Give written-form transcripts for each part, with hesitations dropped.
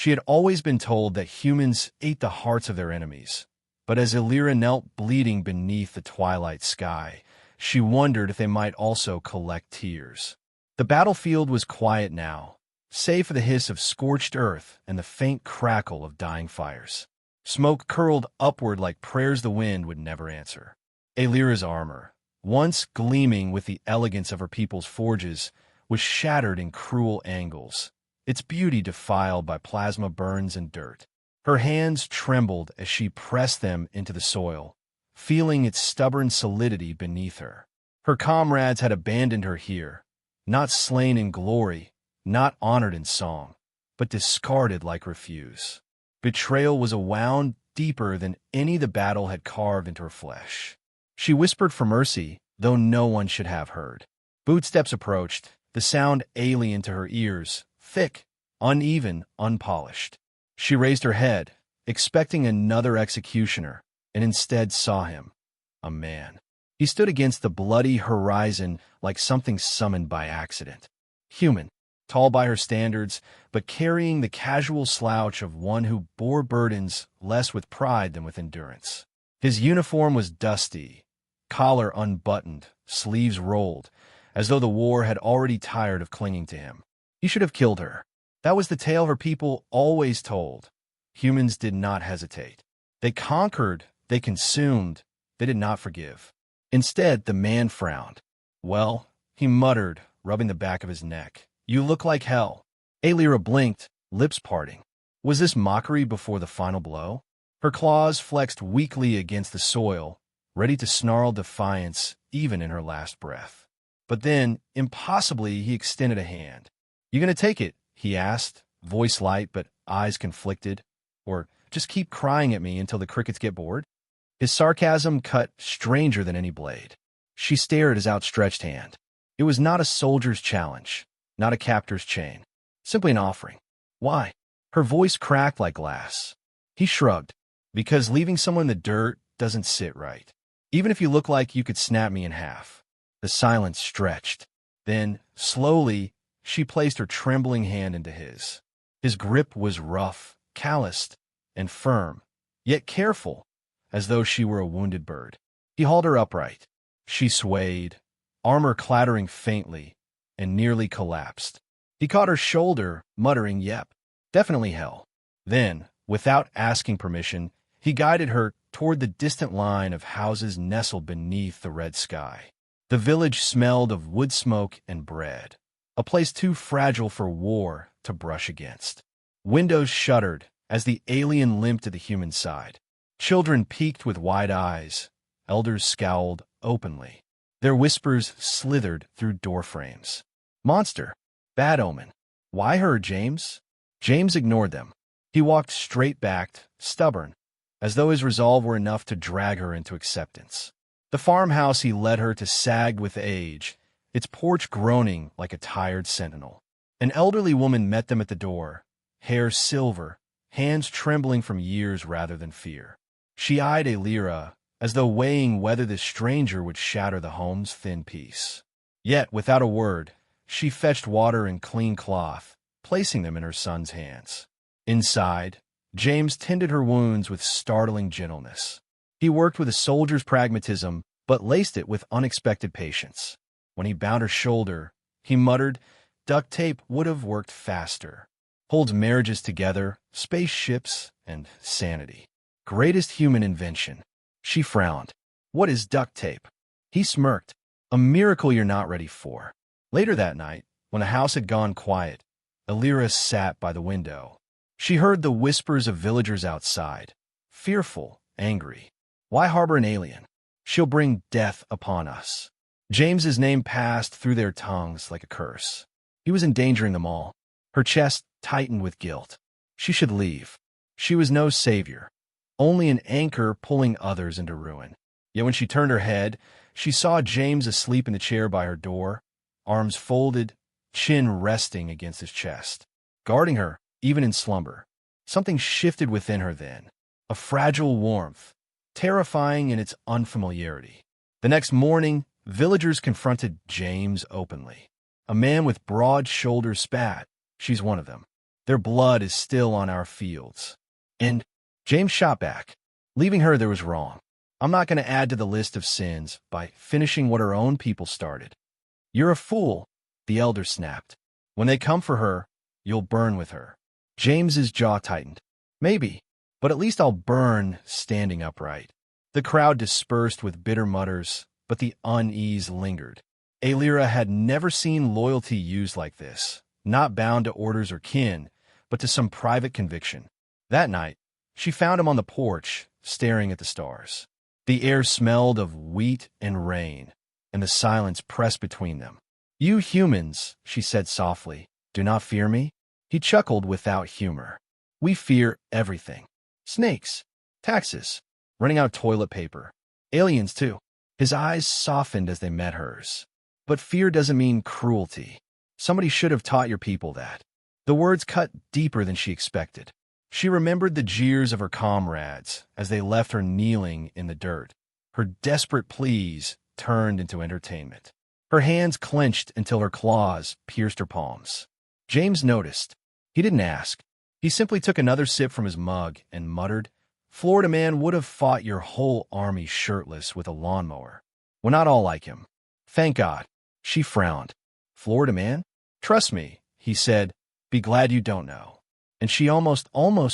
She had always been told that humans ate the hearts of their enemies, but as Illyra knelt bleeding beneath the twilight sky, she wondered if they might also collect tears. The battlefield was quiet now, save for the hiss of scorched earth and the faint crackle of dying fires. Smoke curled upward like prayers the wind would never answer. Illyra's armor, once gleaming with the elegance of her people's forges, was shattered in cruel angles, its beauty defiled by plasma burns and dirt. Her hands trembled as she pressed them into the soil, feeling its stubborn solidity beneath her. Her comrades had abandoned her here, not slain in glory, not honored in song, but discarded like refuse. Betrayal was a wound deeper than any the battle had carved into her flesh. She whispered for mercy, though no one should have heard. Footsteps approached, the sound alien to her ears, thick, uneven, unpolished. She raised her head, expecting another executioner, and instead saw him, a man. He stood against the bloody horizon like something summoned by accident. Human, tall by her standards, but carrying the casual slouch of one who bore burdens less with pride than with endurance. His uniform was dusty, collar unbuttoned, sleeves rolled, as though the war had already tired of clinging to him. He should have killed her. That was the tale her people always told. Humans did not hesitate. They conquered, they consumed, they did not forgive. Instead, the man frowned. Well, he muttered, rubbing the back of his neck. You look like hell. Illyra blinked, lips parting. Was this mockery before the final blow? Her claws flexed weakly against the soil, ready to snarl defiance even in her last breath. But then, impossibly, he extended a hand. You gonna take it? He asked, voice light but eyes conflicted. Or just keep crying at me until the crickets get bored? His sarcasm cut stranger than any blade. She stared at his outstretched hand. It was not a soldier's challenge, not a captor's chain, simply an offering. Why? Her voice cracked like glass. He shrugged. Because leaving someone in the dirt doesn't sit right. Even if you look like you could snap me in half. The silence stretched. Then, slowly, she placed her trembling hand into his. His grip was rough, calloused, and firm, yet careful, as though she were a wounded bird. He hauled her upright. She swayed, armor clattering faintly, and nearly collapsed. He caught her shoulder, muttering, "Yep, definitely hell." Then, without asking permission, he guided her toward the distant line of houses nestled beneath the red sky. The village smelled of wood smoke and bread, a place too fragile for war to brush against. Windows shuddered as the alien limped to the human side. Children peeked with wide eyes. Elders scowled openly. Their whispers slithered through doorframes. Monster. Bad omen. Why her, James? James ignored them. He walked straight-backed, stubborn, as though his resolve were enough to drag her into acceptance. The farmhouse he led her to sagged with age, its porch groaning like a tired sentinel. An elderly woman met them at the door, hair silver, hands trembling from years rather than fear. She eyed Illyra, as though weighing whether this stranger would shatter the home's thin peace. Yet, without a word, she fetched water and clean cloth, placing them in her son's hands. Inside, James tended her wounds with startling gentleness. He worked with a soldier's pragmatism, but laced it with unexpected patience. When he bound her shoulder, he muttered, "Duct tape would have worked faster. Holds marriages together, spaceships, and sanity. Greatest human invention." She frowned. "What is duct tape?" He smirked. "A miracle you're not ready for." Later that night, when the house had gone quiet, Illyra sat by the window. She heard the whispers of villagers outside, fearful, angry. Why harbor an alien? She'll bring death upon us. James's name passed through their tongues like a curse. He was endangering them all. Her chest tightened with guilt. She should leave. She was no savior, only an anchor pulling others into ruin. Yet when she turned her head, she saw James asleep in the chair by her door, arms folded, chin resting against his chest, guarding her even in slumber. Something shifted within her then, a fragile warmth, terrifying in its unfamiliarity. The next morning, villagers confronted James openly. A man with broad shoulders spat, "She's one of them." Their blood is still on our fields. And James shot back. Leaving her there was wrong. I'm not going to add to the list of sins by finishing what her own people started. You're a fool, the elder snapped. When they come for her, you'll burn with her. James's jaw tightened. Maybe, but at least I'll burn standing upright. The crowd dispersed with bitter mutters, but the unease lingered. Aelira had never seen loyalty used like this, not bound to orders or kin, but to some private conviction. That night, she found him on the porch, staring at the stars. The air smelled of wheat and rain, and the silence pressed between them. You humans, she said softly, do not fear me? He chuckled without humor. We fear everything. Snakes, taxes, running out toilet paper. Aliens, too. His eyes softened as they met hers. But fear doesn't mean cruelty. Somebody should have taught your people that. The words cut deeper than she expected. She remembered the jeers of her comrades as they left her kneeling in the dirt. Her desperate pleas turned into entertainment. Her hands clenched until her claws pierced her palms. James noticed. He didn't ask. He simply took another sip from his mug and muttered, Florida man would have fought your whole army shirtless with a lawnmower. We're not all like him. Thank God. She frowned. Florida man? Trust me, he said. Be glad you don't know. And she almost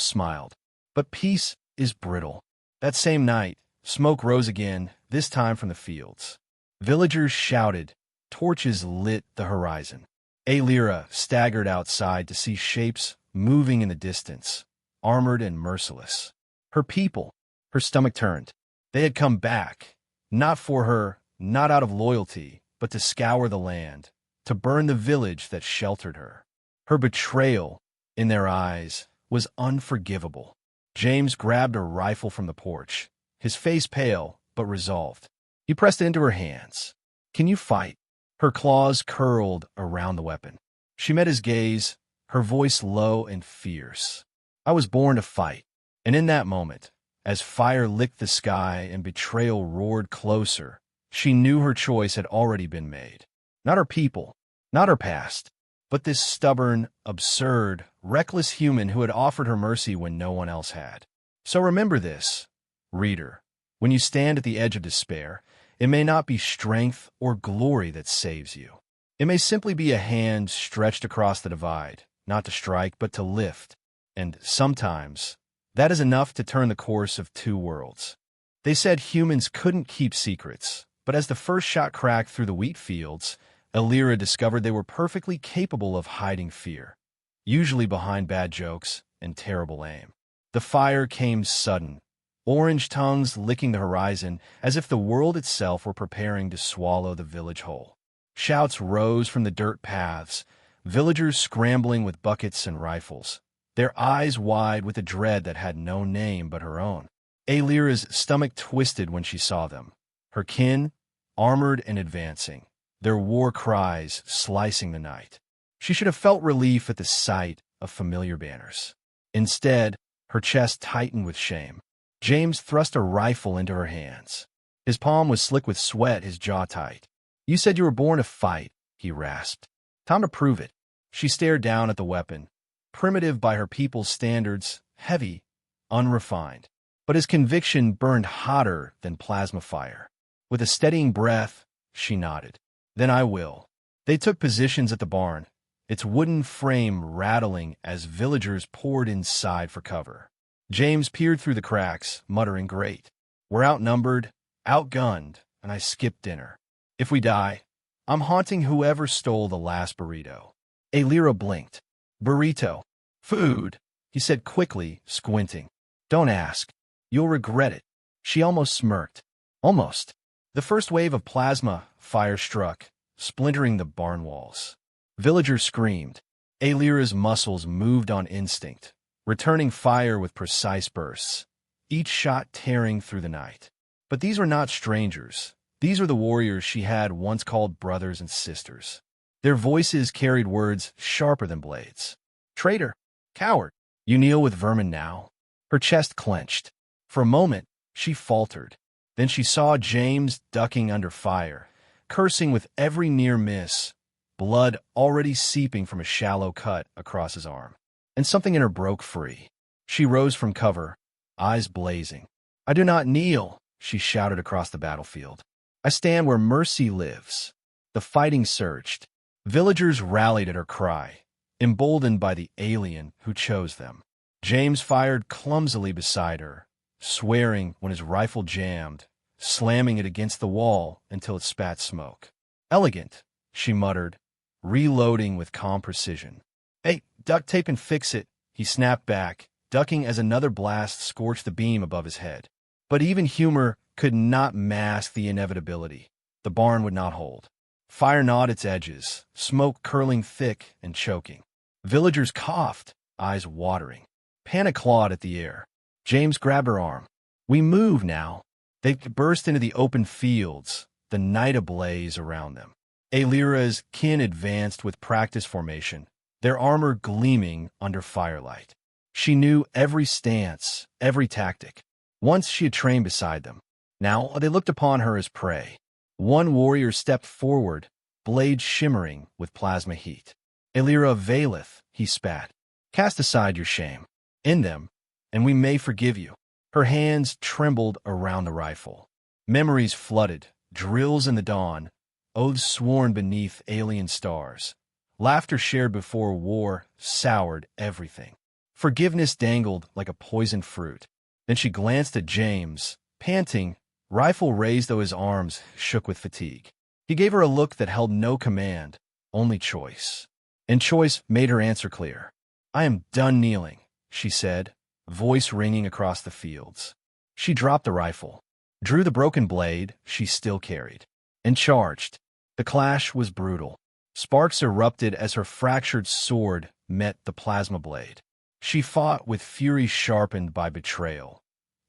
smiled. But peace is brittle. That same night, smoke rose again, this time from the fields. Villagers shouted. Torches lit the horizon. Aelira staggered outside to see shapes moving in the distance, armored and merciless. Her people, her stomach turned. They had come back, not for her, not out of loyalty, but to scour the land, to burn the village that sheltered her. Her betrayal, in their eyes, was unforgivable. James grabbed a rifle from the porch, his face pale but resolved. He pressed it into her hands. Can you fight? Her claws curled around the weapon. She met his gaze, her voice low and fierce. I was born to fight. And in that moment, as fire licked the sky and betrayal roared closer, she knew her choice had already been made. Not her people, not her past, but this stubborn, absurd, reckless human who had offered her mercy when no one else had. So remember this, reader. When you stand at the edge of despair, it may not be strength or glory that saves you. It may simply be a hand stretched across the divide, not to strike, but to lift. And sometimes, that is enough to turn the course of two worlds. They said humans couldn't keep secrets, but as the first shot cracked through the wheat fields, Aelira discovered they were perfectly capable of hiding fear, usually behind bad jokes and terrible aim. The fire came sudden, orange tongues licking the horizon as if the world itself were preparing to swallow the village whole. Shouts rose from the dirt paths, villagers scrambling with buckets and rifles, their eyes wide with a dread that had no name but her own. Aelira's stomach twisted when she saw them, her kin, armored and advancing, their war cries slicing the night. She should have felt relief at the sight of familiar banners. Instead, her chest tightened with shame. James thrust a rifle into her hands. His palm was slick with sweat, his jaw tight. You said you were born to fight, he rasped. Time to prove it. She stared down at the weapon, primitive by her people's standards, heavy, unrefined. But his conviction burned hotter than plasma fire. With a steadying breath, she nodded. Then I will. They took positions at the barn, its wooden frame rattling as villagers poured inside for cover. James peered through the cracks, muttering, Great. We're outnumbered, outgunned, and I skipped dinner. If we die, I'm haunting whoever stole the last burrito. Aelira blinked. Burrito. Food, he said quickly, squinting. Don't ask. You'll regret it. She almost smirked. Almost. The first wave of plasma fire struck, splintering the barn walls. Villagers screamed. Aelira's muscles moved on instinct, returning fire with precise bursts, each shot tearing through the night. But these were not strangers. These were the warriors she had once called brothers and sisters. Their voices carried words sharper than blades. Traitor! Coward! You kneel with vermin now? Her chest clenched. For a moment, she faltered. Then she saw James ducking under fire, cursing with every near miss, blood already seeping from a shallow cut across his arm. and something in her broke free. She rose from cover, eyes blazing. "I do not kneel," she shouted across the battlefield. "I stand where mercy lives." The fighting surged. Villagers rallied at her cry, emboldened by the alien who chose them. James fired clumsily beside her, swearing when his rifle jammed, slamming it against the wall until it spat smoke. "Elegant," she muttered, reloading with calm precision. "Hey, duct tape and fix it," he snapped back, ducking as another blast scorched the beam above his head. But even humor could not mask the inevitability. The barn would not hold. Fire gnawed its edges, smoke curling thick and choking. Villagers coughed, eyes watering. Panic clawed at the air. James grabbed her arm. "We move now." They burst into the open fields, the night ablaze around them. Alira's kin advanced with practice formation, their armor gleaming under firelight. She knew every stance, every tactic. Once she had trained beside them. Now they looked upon her as prey. One warrior stepped forward, blade shimmering with plasma heat. "Alira availeth," he spat. "Cast aside your shame. In them, and we may forgive you." Her hands trembled around the rifle. Memories flooded, drills in the dawn, oaths sworn beneath alien stars. Laughter shared before war soured everything. Forgiveness dangled like a poisoned fruit. Then she glanced at James, panting, rifle raised though his arms shook with fatigue. He gave her a look that held no command, only choice. And choice made her answer clear. "I am done kneeling," she said, voice ringing across the fields. She dropped the rifle, drew the broken blade she still carried, and charged. The clash was brutal. Sparks erupted as her fractured sword met the plasma blade. She fought with fury sharpened by betrayal,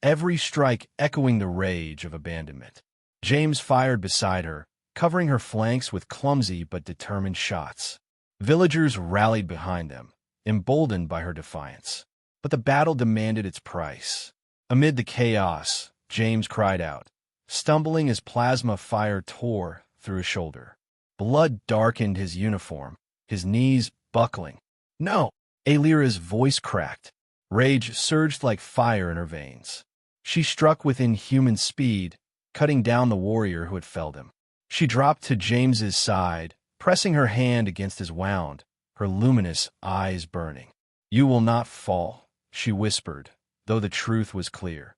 every strike echoing the rage of abandonment. James fired beside her, covering her flanks with clumsy but determined shots. Villagers rallied behind them, emboldened by her defiance. But the battle demanded its price. Amid the chaos, James cried out, stumbling as plasma fire tore through his shoulder. Blood darkened his uniform, his knees buckling. "No!" Alira's voice cracked. Rage surged like fire in her veins. She struck with inhuman speed, cutting down the warrior who had felled him. She dropped to James's side, pressing her hand against his wound, her luminous eyes burning. "You will not fall," she whispered, though the truth was clear.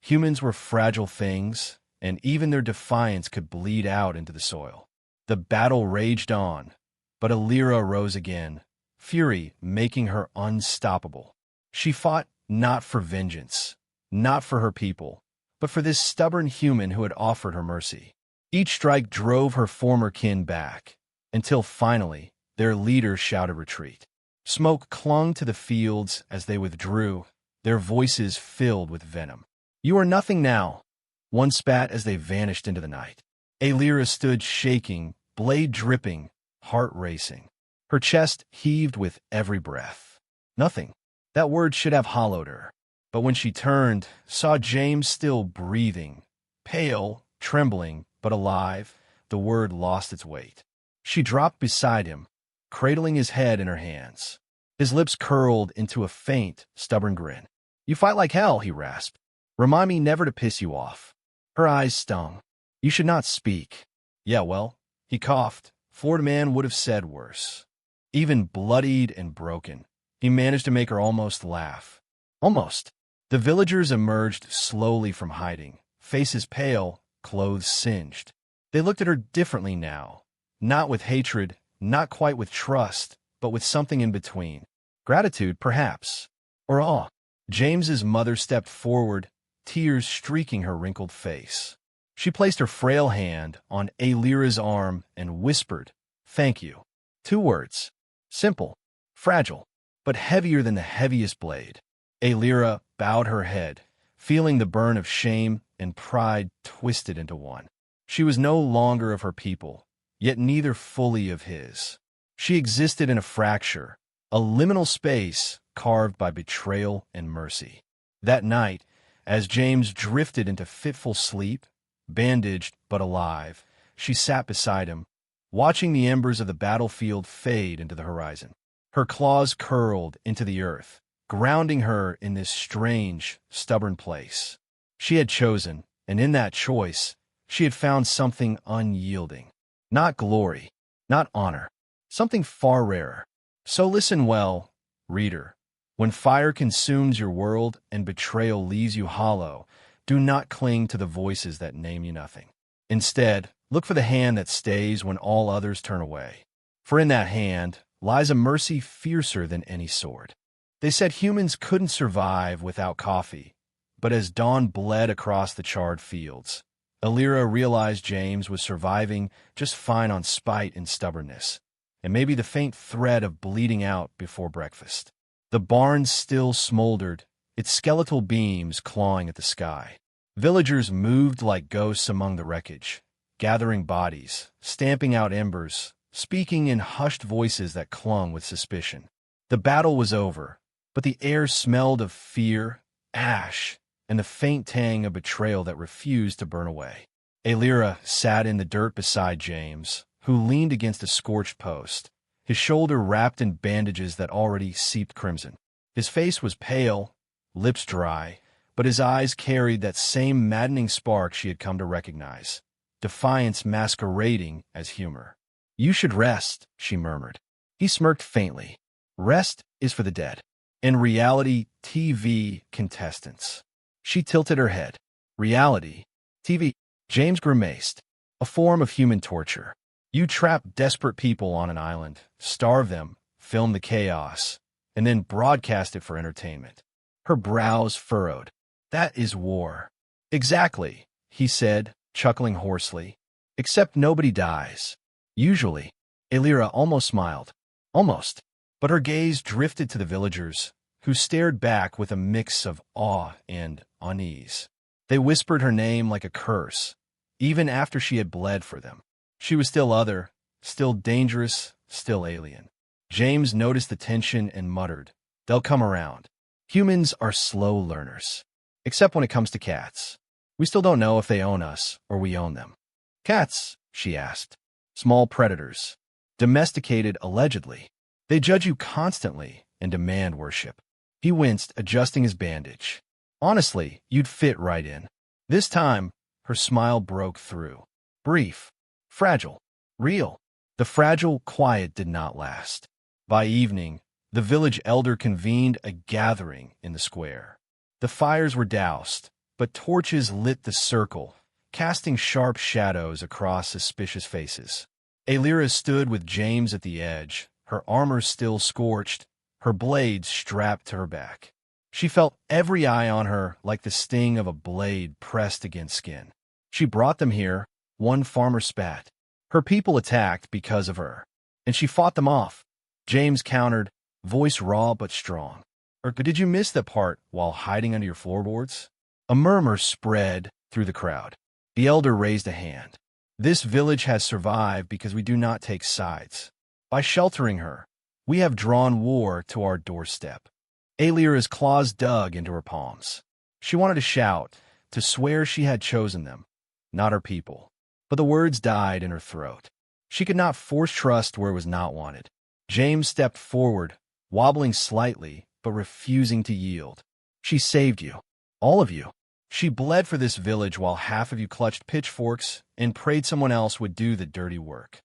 Humans were fragile things, and even their defiance could bleed out into the soil. The battle raged on, but Alira rose again, fury making her unstoppable. She fought not for vengeance, not for her people, but for this stubborn human who had offered her mercy. Each strike drove her former kin back, until finally their leader shouted retreat. Smoke clung to the fields as they withdrew, their voices filled with venom. "You are nothing now," one spat as they vanished into the night. Alira stood shaking, blade dripping, heart racing. Her chest heaved with every breath. Nothing. That word should have hollowed her. But when she turned, saw James still breathing, pale, trembling, but alive, the word lost its weight. She dropped beside him, cradling his head in her hands. His lips curled into a faint, stubborn grin. "You fight like hell," he rasped. "Remind me never to piss you off." Her eyes stung. "You should not speak." "Yeah, well," he coughed. Florida man would have said worse. Even bloodied and broken, he managed to make her almost laugh. Almost. The villagers emerged slowly from hiding, faces pale, clothes singed. They looked at her differently now, not with hatred, not quite with trust, but with something in between. Gratitude, perhaps, or awe. James's mother stepped forward, tears streaking her wrinkled face. She placed her frail hand on Alira's arm and whispered, "Thank you." 2 words. Simple, fragile, but heavier than the heaviest blade. Alira bowed her head, feeling the burn of shame and pride twisted into one. She was no longer of her people, yet neither fully of his. She existed in a fracture, a liminal space carved by betrayal and mercy. That night, as James drifted into fitful sleep, bandaged but alive, she sat beside him, watching the embers of the battlefield fade into the horizon. Her claws curled into the earth, grounding her in this strange, stubborn place. She had chosen, and in that choice, she had found something unyielding. Not glory, not honor, something far rarer. So listen well, reader. When fire consumes your world and betrayal leaves you hollow, do not cling to the voices that name you nothing. Instead, look for the hand that stays when all others turn away. For in that hand lies a mercy fiercer than any sword. They said humans couldn't survive without coffee, but as dawn bled across the charred fields, Illyria realized James was surviving just fine on spite and stubbornness, and maybe the faint threat of bleeding out before breakfast. The barn still smoldered, its skeletal beams clawing at the sky. Villagers moved like ghosts among the wreckage, gathering bodies, stamping out embers, speaking in hushed voices that clung with suspicion. The battle was over, but the air smelled of fear, ash, and the faint tang of betrayal that refused to burn away. Illyria sat in the dirt beside James, who leaned against a scorched post, his shoulder wrapped in bandages that already seeped crimson. His face was pale, lips dry, but his eyes carried that same maddening spark she had come to recognize, defiance masquerading as humor. "You should rest," she murmured. He smirked faintly. "Rest is for the dead." In reality, TV contestants. She tilted her head. Reality, TV. James grimaced. A form of human torture. You trap desperate people on an island, starve them, film the chaos, and then broadcast it for entertainment. Her brows furrowed. That is war. Exactly, he said, chuckling hoarsely. Except nobody dies. Usually. Illyria almost smiled. Almost. But her gaze drifted to the villagers, who stared back with a mix of awe and unease. They whispered her name like a curse, even after she had bled for them. She was still other, still dangerous, still alien. James noticed the tension and muttered, "They'll come around." Humans are slow learners. Except when it comes to cats. We still don't know if they own us or we own them. Cats, she asked. Small predators. Domesticated allegedly. They judge you constantly and demand worship. He winced, adjusting his bandage. Honestly, you'd fit right in. This time, her smile broke through. Brief. Fragile. Real. The fragile quiet did not last. By evening, the village elder convened a gathering in the square. The fires were doused, but torches lit the circle, casting sharp shadows across suspicious faces. Illyria stood with James at the edge, her armor still scorched, her blades strapped to her back. She felt every eye on her like the sting of a blade pressed against skin. She brought them here, one farmer spat. Her people attacked because of her, and she fought them off. James countered, voice raw but strong. Or did you miss that part while hiding under your floorboards? A murmur spread through the crowd. The elder raised a hand. This village has survived because we do not take sides. By sheltering her, we have drawn war to our doorstep. Illyria's claws dug into her palms. She wanted to shout, to swear she had chosen them, not her people. But the words died in her throat. She could not force trust where it was not wanted. James stepped forward, wobbling slightly, but refusing to yield. She saved you. All of you. She bled for this village while half of you clutched pitchforks and prayed someone else would do the dirty work.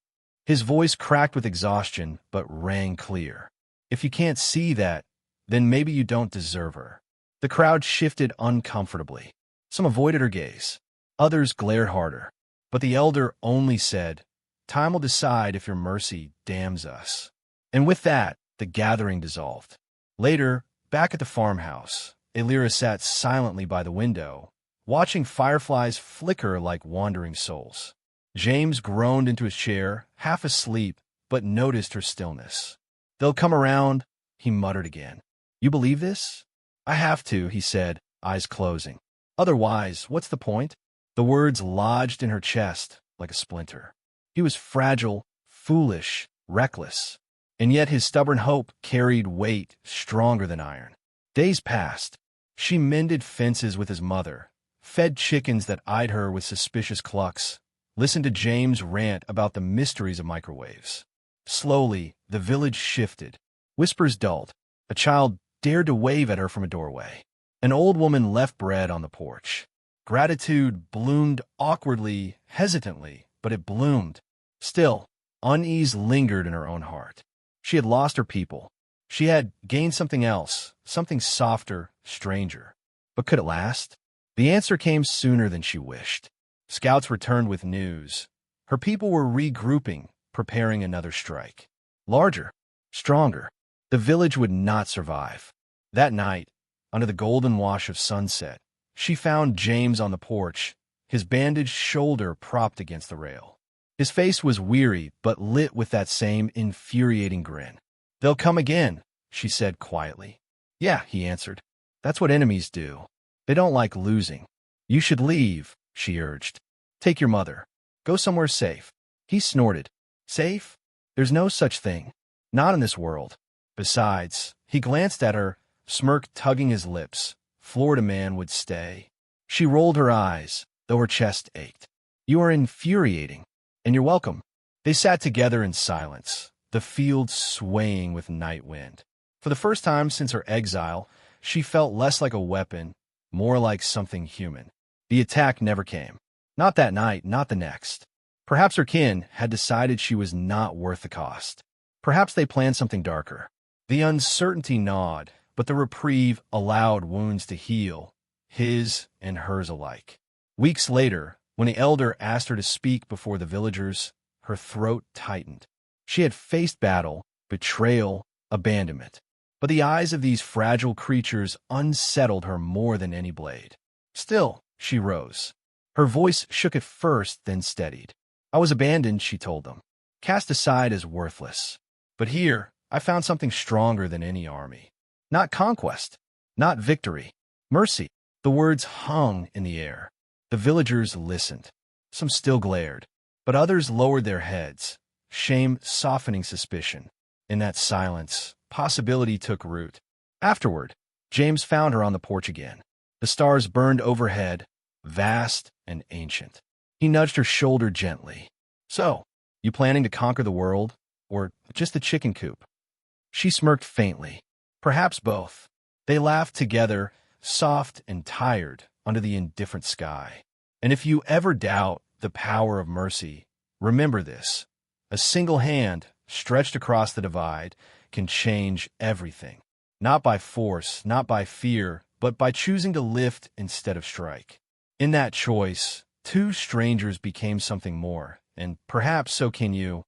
His voice cracked with exhaustion, but rang clear. If you can't see that, then maybe you don't deserve her. The crowd shifted uncomfortably. Some avoided her gaze. Others glared harder. But the elder only said, "Time will decide if your mercy damns us." And with that, the gathering dissolved. Later, back at the farmhouse, Illyria sat silently by the window, watching fireflies flicker like wandering souls. James groaned into his chair, half asleep, but noticed her stillness. "They'll come around," he muttered again. "You believe this?" "I have to," he said, eyes closing. "Otherwise, what's the point?" The words lodged in her chest like a splinter. He was fragile, foolish, reckless, and yet his stubborn hope carried weight stronger than iron. Days passed. She mended fences with his mother, fed chickens that eyed her with suspicious clucks, listened to James rant about the mysteries of microwaves. Slowly, the village shifted. Whispers dulled. A child dared to wave at her from a doorway. An old woman left bread on the porch. Gratitude bloomed awkwardly, hesitantly, but it bloomed. Still, unease lingered in her own heart. She had lost her people. She had gained something else, something softer, stranger. But could it last? The answer came sooner than she wished. Scouts returned with news. Her people were regrouping, preparing another strike. Larger, stronger. The village would not survive. That night, under the golden wash of sunset, she found James on the porch, his bandaged shoulder propped against the rail. His face was weary, but lit with that same infuriating grin. "They'll come again," she said quietly. "Yeah," he answered. "That's what enemies do. They don't like losing." "You should leave," she urged. "Take your mother. Go somewhere safe." He snorted. "Safe? There's no such thing. Not in this world. Besides," he glanced at her, smirk tugging his lips. "Florida man would stay." She rolled her eyes, though her chest ached. "You are infuriating. And you're welcome." They sat together in silence, the field swaying with night wind. For the first time since her exile, she felt less like a weapon, more like something human. The attack never came. Not that night, not the next. Perhaps her kin had decided she was not worth the cost. Perhaps they planned something darker. The uncertainty gnawed, but the reprieve allowed wounds to heal, his and hers alike. Weeks later, when the elder asked her to speak before the villagers, her throat tightened. She had faced battle, betrayal, abandonment. But the eyes of these fragile creatures unsettled her more than any blade. Still, she rose. Her voice shook at first, then steadied. "I was abandoned," she told them, "cast aside as worthless. But here, I found something stronger than any army. Not conquest, not victory, mercy." The words hung in the air. The villagers listened. Some still glared, but others lowered their heads, shame softening suspicion. In that silence, possibility took root. Afterward, James found her on the porch again. The stars burned overhead, vast and ancient. He nudged her shoulder gently. "So, you planning to conquer the world, or just the chicken coop?" She smirked faintly. "Perhaps both." They laughed together, soft and tired, under the indifferent sky. And if you ever doubt the power of mercy, remember this. A single hand, stretched across the divide, can change everything. Not by force, not by fear, but by choosing to lift instead of strike. In that choice, two strangers became something more, and perhaps so can you.